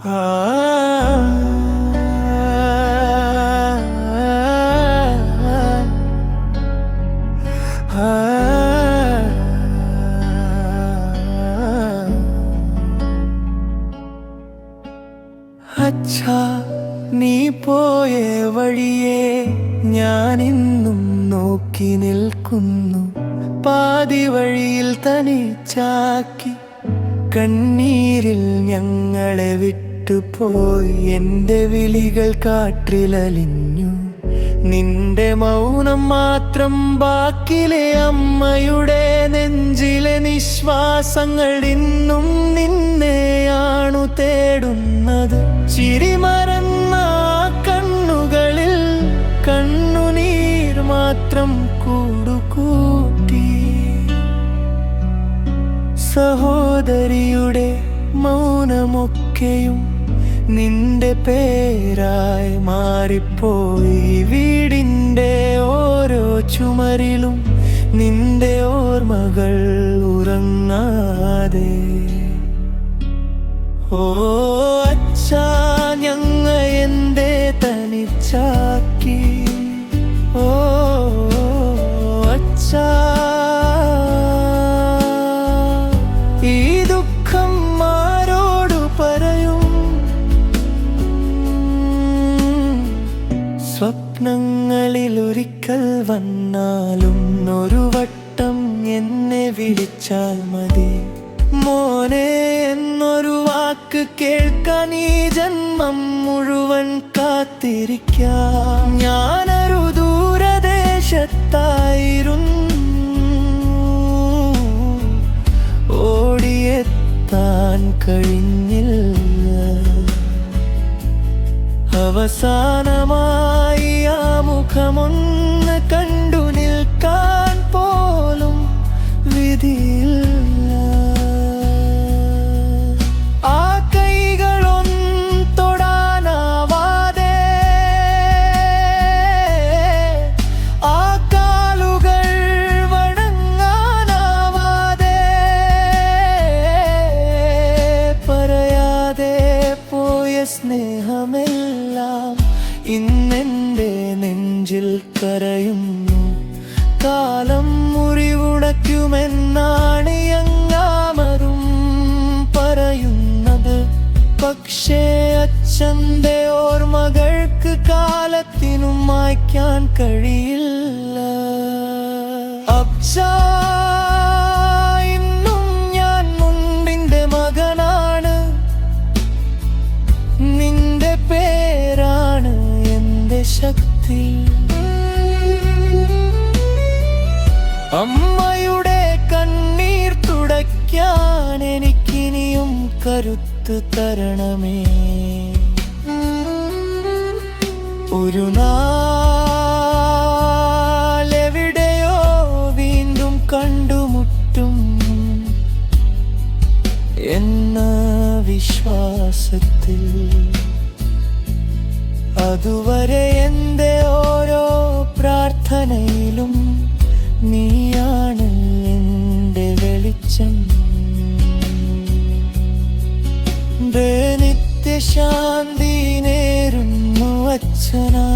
അച്ഛാ, നീ പോയ വഴിയെ ഞാനിന്നും നോക്കി നിൽക്കുന്നു. പാതി വഴിയിൽ തനിച്ചാക്കി കണ്ണീരിൽ ഞങ്ങളെ വിട്ടുപോയി. എൻ്റെ വിളികൾ കാറ്റിലലിഞ്ഞു, നിന്റെ മൗനം മാത്രം ബാക്കിലെ. അമ്മയുടെ നെഞ്ചിലെ നിശ്വാസങ്ങൾ ഇന്നും നിന്നെയാണു തേടുന്നത്. ചിരിമറന്ന കണ്ണുകളിൽ കണ്ണുനീർ മാത്രം കൂടുകൂട്ടി. സഹോദരിയുടെ മൗനമൊക്കെയും നിന്റെ പേരായി മാറിപ്പോയി. വീടിൻ്റെ ഓരോ ചുമരിലും നിന്റെ ഓർമ്മകൾ ഉറങ്ങാതെ. ഓ അച്ഛാ, ഞങ്ങ എന്തേ തനിച്ചാക്കി? ഓ അച്ഛാ, ഈ ദുഃഖം ആരോടു പറയും? സ്വപ്നങ്ങളിൽ ഒരിക്കൽ വന്നാലും ഒരു വട്ടം എന്നെ വിളിച്ചാൽ മതി. മോനെ എന്നൊരു വാക്ക് കേൾക്കാൻ ഈ ജന്മം മുഴുവൻ കാത്തിരിക്കാം. ഞാനൊരു ദൂരദേശത്തായിരുന്നു, ഓടിയെത്താൻ കഴിഞ്ഞില്ല. അവസാനമായി ആ മുഖമൊന്ന് കണ്ടു നിൽക്കാൻ പോലും വിധിയില്ല. ആ കൈകളൊന്നും തൊടാനാവാതെ, ആ കാലുകൾ വണങ്ങാനാവാതെ, പറയാതെ പോയ സ്നേഹമെല്ലാം ഇന്നെൻ്റെ നെഞ്ചിൽ കരയുന്നു. കാലം മുറിവുണയ്ക്കുമെന്നാണ് അങ്ങാമരും പറയുന്നത്. പക്ഷേ അച്ഛൻ്റെ ഓർമ്മകൾക്ക് കാലത്തിനും മായ്ക്കാൻ കഴിയില്ല. അച്ഛാ, ഇന്നും ഞാൻ മുണ്ടിൻ്റെ മകനാണ്. നിന്റെ പേരാണ് എൻ്റെ ശക്തി. അമ്മയുടെ കണ്ണീർ തുടയ്ക്കാൻ എനിക്കിനിയും കരുത്ത് തരണമേ. ഒരു നാളെവിടെയോ വീണ്ടും കണ്ടുമുട്ടും എന്ന വിശ്വാസത്തിൽ. അതുവരെ എൻ്റെ ഓരോ പ്രാർത്ഥനയിലും നീയാണ് എൻ്റെ വെളിച്ചം. നിത്യശാന്തി നേരുന്നു അച്ഛനാ.